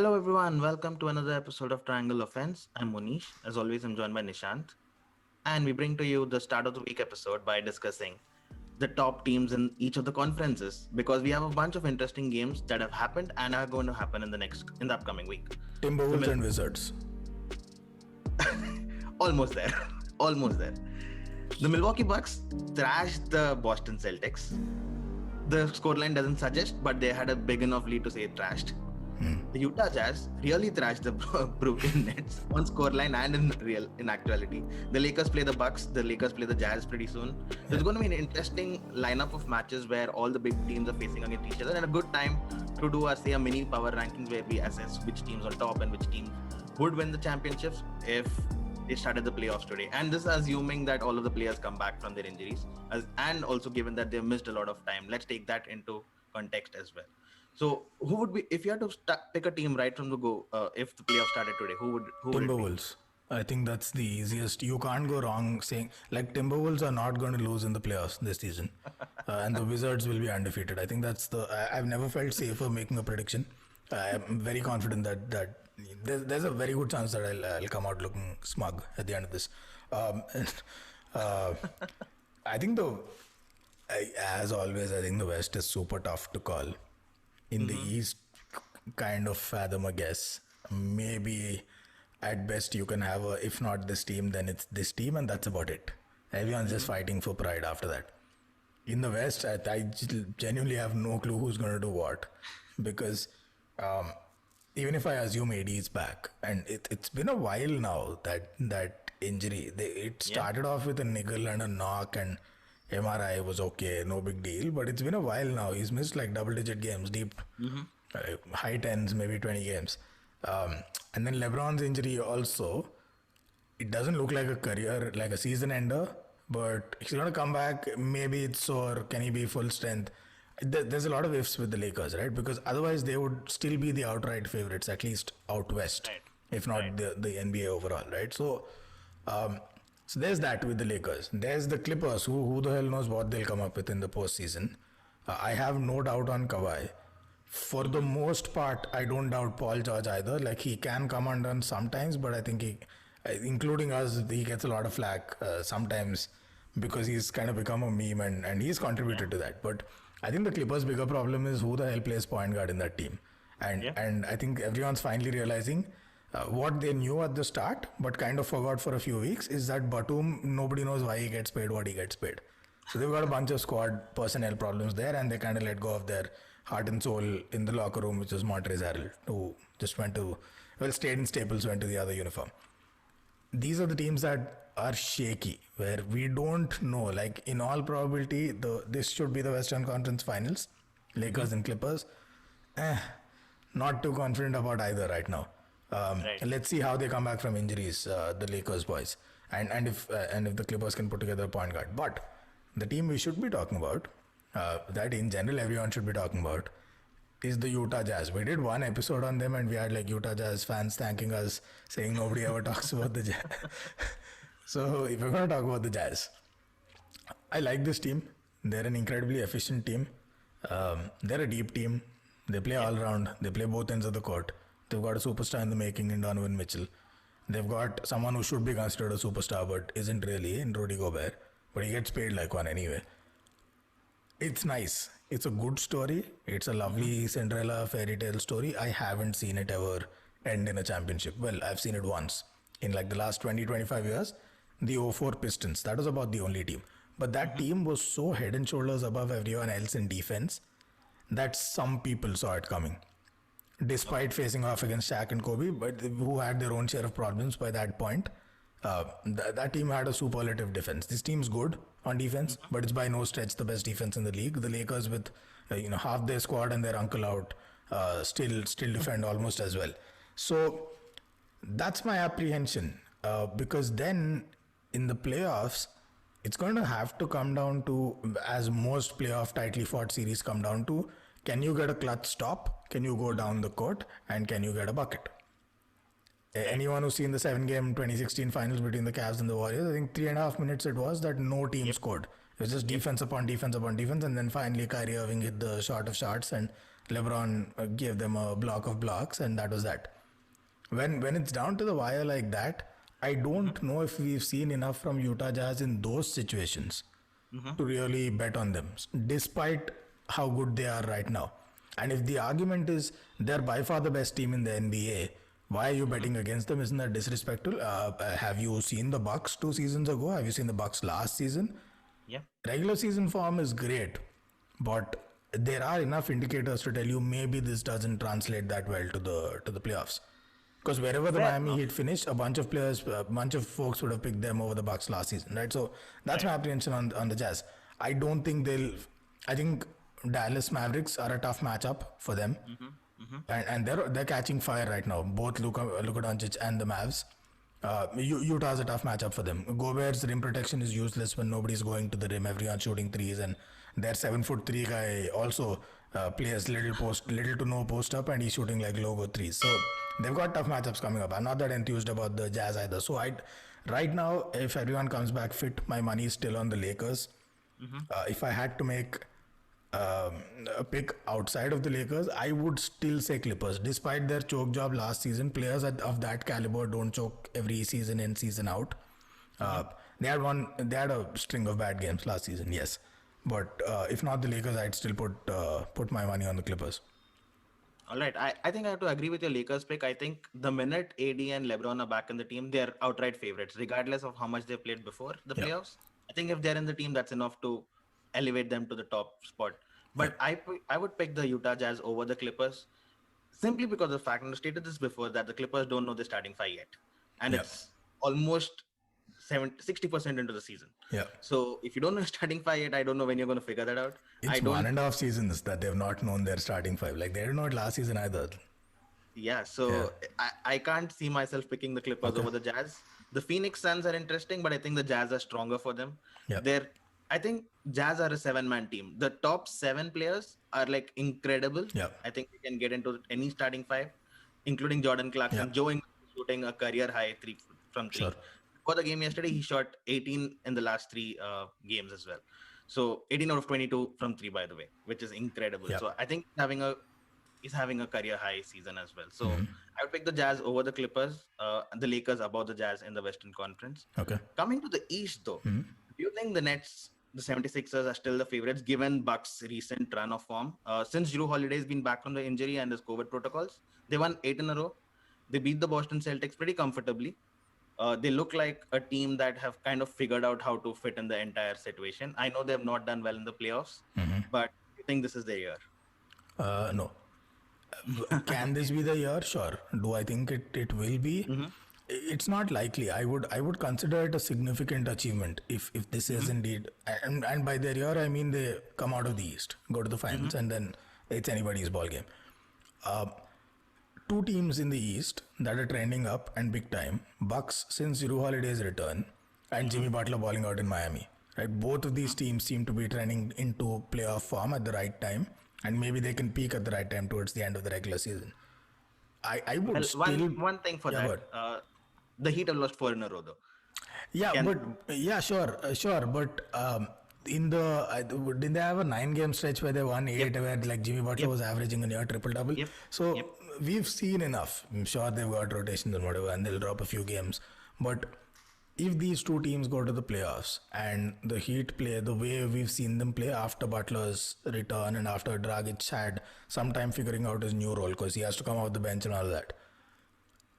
Hello, everyone. Welcome to another episode of Triangle Offense. I'm Monish. As always, I'm joined by Nishant. And we bring to you the start of the week episode by discussing the top teams in each of the conferences because we have a bunch of interesting games that have happened and are going to happen in the upcoming week. The Timberwolves Mil- and Wizards. Almost there. Almost there. The Milwaukee Bucks thrashed the Boston Celtics. The scoreline doesn't suggest, but they had a big enough lead to say it trashed. The Utah Jazz really thrashed the Brooklyn Nets on scoreline and in actuality. The Lakers play the Bucks. The Lakers play the Jazz pretty soon. There's going to be an interesting lineup of matches where all the big teams are facing against each other, and a good time to do a mini power rankings where we assess which teams on top and which teams would win the championships if they started the playoffs today. And this is assuming that all of the players come back from their injuries, and also given that they've missed a lot of time. Let's take that into context as well. So, who would be if you had to pick a team right from the go? If the playoffs started today, who would it be? Timberwolves. I think that's the easiest. You can't go wrong saying like Timberwolves are not going to lose in the playoffs this season, and the Wizards will be undefeated. I think that's the. I've never felt safer making a prediction. I'm very confident that there's a very good chance that I'll come out looking smug at the end of this. And, I think as always, I think the West is super tough to call. In the East, kind of fathom a guess. Maybe at best you can have if not this team, then it's this team, and that's about it. Everyone's just fighting for pride after that. In the West, I genuinely have no clue who's going to do what, because even if I assume AD is back, and it's been a while now that injury. It started off with a niggle and a knock, and MRI was okay, no big deal. But it's been a while now. He's missed like double-digit games, deep, high tens, maybe 20 games. And then LeBron's injury also. It doesn't look like a career, like a season ender, but he's going to come back. Maybe it's sore. Can he be full strength? There's a lot of ifs with the Lakers, right? Because otherwise they would still be the outright favorites, at least out west, Right. if not the NBA overall, right? So there's that with the Lakers. There's the Clippers. Who the hell knows what they'll come up with in the postseason? I have no doubt on Kawhi. For the most part, I don't doubt Paul George either. Like, he can come undone sometimes, but I think including us, he gets a lot of flack sometimes because he's kind of become a meme and he's contributed to that. But I think the Clippers' bigger problem is who the hell plays point guard in that team. And I think everyone's finally realizing what they knew at the start, but kind of forgot for a few weeks, is that Batum, nobody knows why he gets paid what he gets paid. So they've got a bunch of squad personnel problems there, and they kind of let go of their heart and soul in the locker room, which was Montrezl Harrell, who just stayed in Staples, went to the other uniform. These are the teams that are shaky, where we don't know. Like, in all probability, this should be the Western Conference Finals, Lakers and Clippers. Not too confident about either right now. Let's see how they come back from injuries, the Lakers boys, and if the Clippers can put together a point guard. But the team we should be talking about, that in general everyone should be talking about, is the Utah Jazz. We did one episode on them, and we had like Utah Jazz fans thanking us, saying nobody ever talks about the Jazz. So if we're going to talk about the Jazz, I like this team. They're an incredibly efficient team. They're a deep team. They play all round. They play both ends of the court. They've got a superstar in the making in Donovan Mitchell. They've got someone who should be considered a superstar but isn't really, in Rudy Gobert. But he gets paid like one anyway. It's nice. It's a good story. It's a lovely Cinderella fairy tale story. I haven't seen it ever end in a championship. Well, I've seen it once. In like the last 20-25 years, the 04 Pistons. That was about the only team. But that team was so head and shoulders above everyone else in defense that some people saw it coming. Despite facing off against Shaq and Kobe, but who had their own share of problems by that point, that team had a superlative defense. This team's good on defense, but it's by no stretch the best defense in the league. The Lakers, with half their squad and their uncle out, still defend almost as well. So that's my apprehension, because then in the playoffs, it's going to have to come down to, as most playoff tightly fought series come down to, can you get a clutch stop? Can you go down the court? And can you get a bucket? Anyone who's seen the 7-game 2016 finals between the Cavs and the Warriors, I think 3.5 minutes it was that no team scored. It was just defense upon defense upon defense, and then finally Kyrie Irving hit the shot of shots, and LeBron gave them a block of blocks, and that was that. When it's down to the wire like that, I don't know if we've seen enough from Utah Jazz in those situations to really bet on them, despite how good they are right now. And if the argument is they're by far the best team in the NBA, why are you betting against them? Isn't that disrespectful? Have you seen the Bucks 2 seasons ago? Have you seen the Bucks last season? Yeah. Regular season form is great, but there are enough indicators to tell you maybe this doesn't translate that well to the playoffs. Because wherever the Miami Heat finished, a bunch of folks would have picked them over the Bucks last season, right? So that's my apprehension on the Jazz. I don't think I think Dallas Mavericks are a tough matchup for them, and they're catching fire right now. Both Luka Doncic and the Mavs. Utah's a tough matchup for them. Gobert's rim protection is useless when nobody's going to the rim. Everyone's shooting threes, and their 7'3" guy also plays little to no post up, and he's shooting like logo threes. So they've got tough matchups coming up. I'm not that enthused about the Jazz either. So right now, if everyone comes back fit, my money is still on the Lakers. If I had to make a pick outside of the Lakers, I would still say Clippers. Despite their choke job last season, players of that caliber don't choke every season in, season out. They had a string of bad games last season, yes. But if not the Lakers, I'd still put my money on the Clippers. All right. I think I have to agree with your Lakers pick. I think the minute AD and LeBron are back in the team, they're outright favorites, regardless of how much they played before the playoffs. I think if they're in the team, that's enough to elevate them to the top spot. But I would pick the Utah Jazz over the Clippers simply because of the fact, and I stated this before, that the Clippers don't know the starting five yet. And it's almost 60% into the season. Yeah. So if you don't know starting five yet, I don't know when you're going to figure that out. It's 1.5 seasons that they've not known their starting five. Like, they didn't know it last season either. Yeah, so I can't see myself picking the Clippers over the Jazz. The Phoenix Suns are interesting, but I think the Jazz are stronger for them. I think Jazz are a 7-man team. The top 7 players are like incredible. I think we can get into any starting five, including Jordan Clarkson. Joe Ingles shooting a career high 3 from 3. Sure. For the game yesterday, he shot 18 in the last 3 games as well. So 18 out of 22 from 3, by the way, which is incredible. So I think he's having a career high season as well. So I would pick the Jazz over the Clippers, the Lakers above the Jazz in the Western Conference. Okay. Coming to the East, though, do you think the Nets, the 76ers, are still the favorites given Bucks' recent run of form? Since Jrue Holiday has been back from the injury and his COVID protocols, they won 8 in a row. They beat the Boston Celtics pretty comfortably. They look like a team that have kind of figured out how to fit in the entire situation. I know they have not done well in the playoffs, but you think this is their year? No. Can this be the year? Sure. Do I think it will be? It's not likely. I would consider it a significant achievement if this is indeed, and by their year I mean they come out of the East, go to the finals, and then it's anybody's ball game. 2 teams in the East that are trending up and big time: Bucks since Jrue Holiday's return, and Jimmy Butler balling out in Miami. Right, both of these teams seem to be trending into playoff form at the right time, and maybe they can peak at the right time towards the end of the regular season. I would still one thing for that. The Heat have lost 4 in a row, though. Sure. But didn't they have a 9-game stretch where they won 8, where like Jimmy Butler was averaging a near triple-double? So we've seen enough. I'm sure they've got rotations and whatever, and they'll drop a few games. But if these 2 teams go to the playoffs and the Heat play the way we've seen them play after Butler's return and after Dragic had some time figuring out his new role because he has to come off the bench and all that,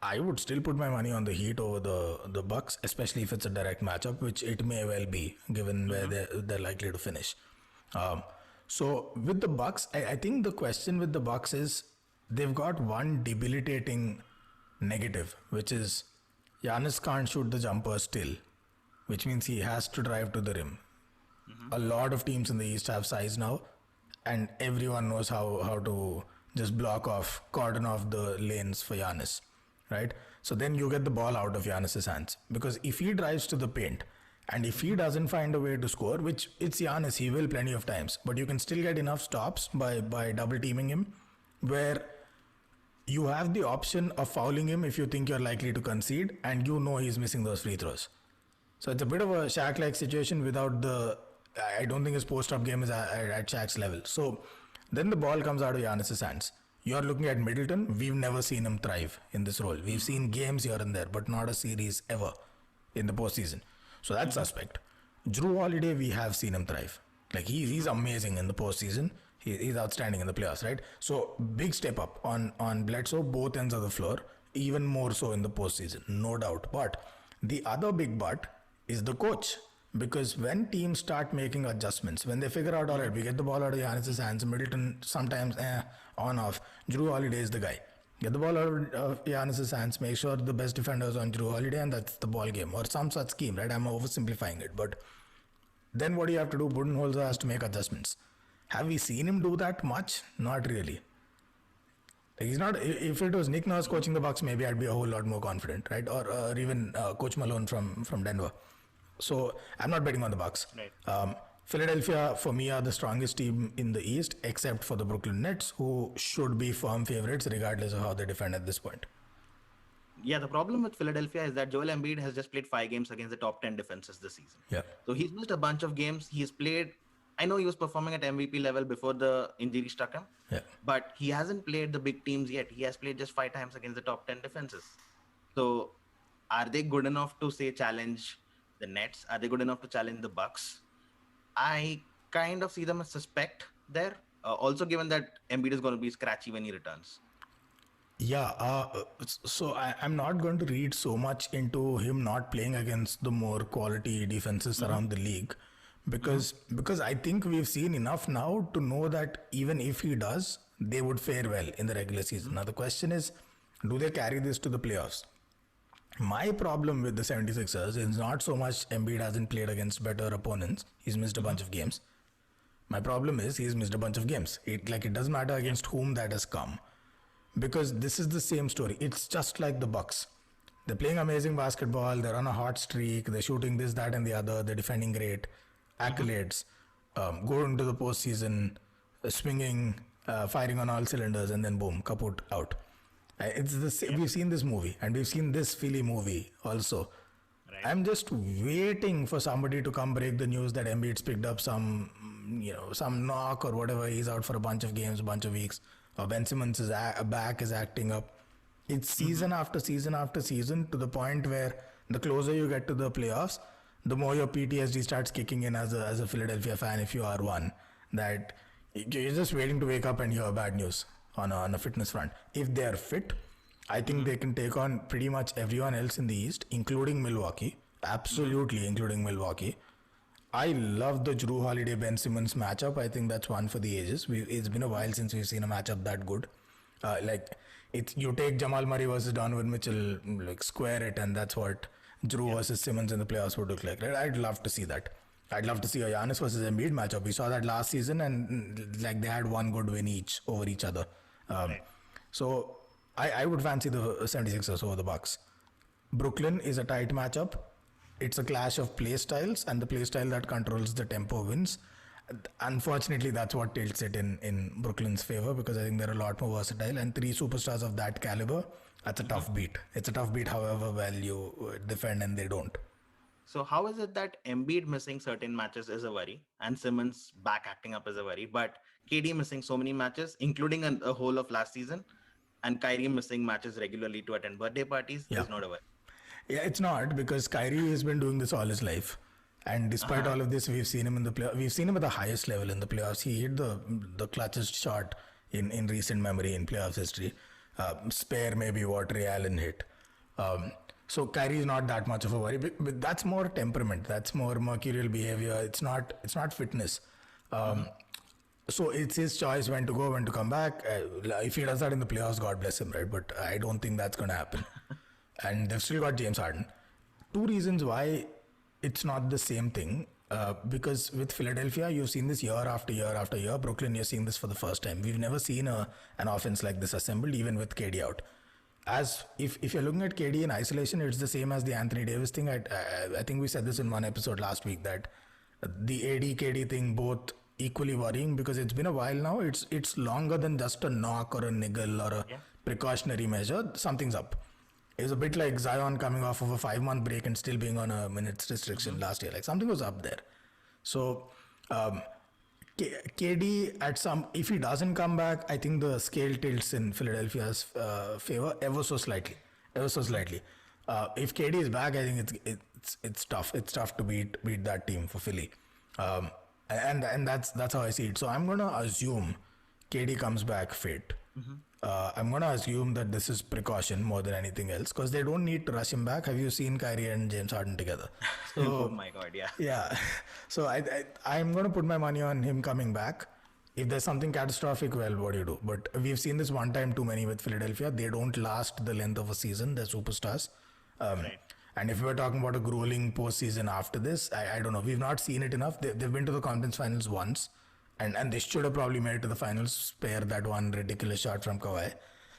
I would still put my money on the Heat over the Bucks, especially if it's a direct matchup, which it may well be, given where they're likely to finish. So with the Bucks, I think the question with the Bucks is they've got one debilitating negative, which is Giannis can't shoot the jumper still, which means he has to drive to the rim. A lot of teams in the East have size now, and everyone knows how to just cordon off the lanes for Giannis. Right? So then you get the ball out of Giannis's hands. Because if he drives to the paint and if he doesn't find a way to score, which it's Giannis, he will plenty of times, but you can still get enough stops by double teaming him where you have the option of fouling him if you think you're likely to concede and you know he's missing those free throws. So it's a bit of a Shaq-like situation without I don't think his post-up game is at Shaq's level. So Then the ball comes out of Giannis's hands. You're looking at Middleton. We've never seen him thrive in this role. We've seen games here and there, but not a series ever in the postseason. So that's suspect. Drew Holiday, we have seen him thrive. Like he's amazing in the postseason. He's outstanding in the playoffs, right? So big step up on Bledsoe, both ends of the floor, even more so in the postseason, no doubt. But the other big but is the coach. Because when teams start making adjustments, when they figure out, all right, we get the ball out of Giannis's hands, Middleton sometimes on off, Drew Holiday is the guy. Get the ball out of Giannis's hands, make sure the best defender is on Drew Holiday, and that's the ball game. Or some such scheme, right? I'm oversimplifying it. But then what do you have to do? Budenholzer has to make adjustments. Have we seen him do that much? Not really. He's not. If it was Nick Nurse coaching the Bucks, maybe I'd be a whole lot more confident, right? Or even Coach Malone from Denver. So I'm not betting on the Bucks. Right. Philadelphia, for me, are the strongest team in the East, except for the Brooklyn Nets, who should be firm favorites regardless of how they defend at this point. Yeah, the problem with Philadelphia is that Joel Embiid has just played 5 games against the top 10 defenses this season. Yeah. So he's missed a bunch of games. He's played. I know he was performing at MVP level before the injury struck him. Yeah. But he hasn't played the big teams yet. He has played just 5 times against the top 10 defenses. So are they good enough to say challenge the Nets? Are they good enough to challenge the Bucks? I kind of see them as suspect there. Also, given that Embiid is going to be scratchy when he returns. Yeah, so I'm not going to read so much into him not playing against the more quality defenses around the league because I think we've seen enough now to know that even if he does, they would fare well in the regular season. Now the question is, do they carry this to the playoffs? My problem with the 76ers is not so much Embiid hasn't played against better opponents. He's missed a bunch of games. My problem is he's missed a bunch of games. It doesn't matter against whom that has come. Because this is the same story. It's just like the Bucks. They're playing amazing basketball. They're on a hot streak. They're shooting this, that, and the other. They're defending great. Accolades. Going to the postseason, swinging, firing on all cylinders, and then boom, kaput, out. It's the same. We've seen this movie, and we've seen this Philly movie also. Right. I'm just waiting for somebody to come break the news that Embiid's picked up some knock or whatever. He's out for a bunch of games, a bunch of weeks. Ben Simmons' back is acting up. It's season after season after season to the point where the closer you get to the playoffs, the more your PTSD starts kicking in as a Philadelphia fan, if you are one, that you're just waiting to wake up and hear bad news on a fitness front. If they're fit, I think they can take on pretty much everyone else in the East, including Milwaukee. Absolutely, including Milwaukee. I love the Drew Holiday Ben Simmons matchup. I think that's one for the ages. It's been a while since we've seen a matchup that good. You take Jamal Murray versus Donovan Mitchell, square it, and that's what Drew versus Simmons in the playoffs would look like. Right? I'd love to see that. I'd love to see a Giannis versus Embiid matchup. We saw that last season, and they had one good win each over each other. So I would fancy the 76ers over the Bucks. Brooklyn is a tight matchup. It's a clash of play styles, and the play style that controls the tempo wins. Unfortunately, that's what tilts it in Brooklyn's favor, because I think they're a lot more versatile, and 3 superstars of that caliber, that's a tough beat. It's a tough beat however well you defend, and they don't. So how is it that Embiid missing certain matches is a worry and Simmons back acting up is a worry, but KD missing so many matches, including a whole of last season, and Kyrie missing matches regularly to attend birthday parties is not a worry? Yeah, it's not, because Kyrie has been doing this all his life. And despite all of this, we've seen him in the playoffs. We've seen him at the highest level in the playoffs. He hit the clutchest shot in recent memory in playoffs history. Spare maybe what Ray Allen hit. So Kyrie is not that much of a worry. But that's more temperament. That's more mercurial behavior. It's not fitness. So it's his choice when to go, when to come back. If he does that in the playoffs, God bless him, right? But I don't think that's going to happen. And they've still got James Harden. 2 reasons why it's not the same thing. Because with Philadelphia, you've seen this year after year after year. Brooklyn, you're seeing this for the first time. We've never seen an offense like this assembled, even with KD out. As if you're looking at KD in isolation, it's the same as the Anthony Davis thing. I think we said this in one episode last week, that the AD KD thing both equally worrying, because it's been a while now. It's longer than just a knock or a niggle or a precautionary measure. Something's up. It's a bit like Zion coming off of a 5-month break and still being on a minutes restriction last year. Like, something was up there. So KD if he doesn't come back, I think the scale tilts in Philadelphia's favor ever so slightly. If KD is back, I think it's tough. It's tough to beat that team for Philly, and that's how I see it. So I'm gonna assume KD comes back fit. I'm gonna assume that this is precaution more than anything else because they don't need to rush him back. Have you seen Kyrie and James Harden together? So, oh my God, yeah. Yeah. So I'm gonna put my money on him coming back. If there's something catastrophic, well, what do you do? But we've seen this one time too many with Philadelphia. They don't last the length of a season. They're superstars. Right. And if we're talking about a grueling postseason after this, I don't know. We've not seen it enough. They've been to the conference finals once. And they should have probably made it to the finals, spare that one ridiculous shot from Kawhi.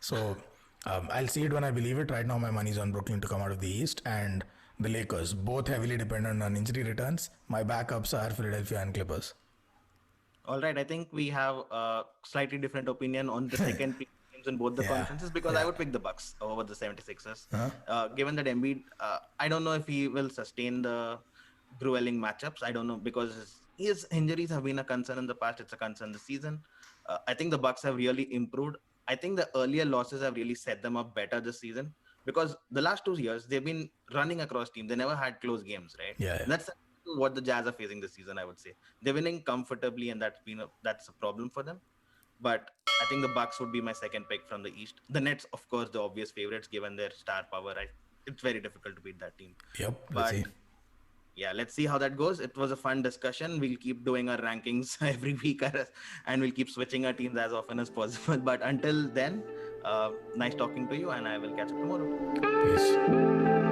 So I'll see it when I believe it. Right now, my money's on Brooklyn to come out of the East and the Lakers, both heavily dependent on injury returns. My backups are Philadelphia and Clippers. All right, I think we have a slightly different opinion on the second pick teams in both the conferences because I would pick the Bucks over the 76ers. Given that Embiid, I don't know if he will sustain the grueling matchups. I don't know because his injuries have been a concern in the past. It's a concern this season. I think the Bucks have really improved. I think the earlier losses have really set them up better this season because the last 2 years they've been running across teams. They never had close games, right? Yeah. That's what the Jazz are facing this season. I would say they're winning comfortably, and that's a problem for them. But I think the Bucks would be my second pick from the East. The Nets, of course, the obvious favorites given their star power. It's very difficult to beat that team. Yep. But yeah, let's see how that goes. It was a fun discussion. We'll keep doing our rankings every week and we'll keep switching our teams as often as possible. But until then, nice talking to you and I will catch up tomorrow. Peace.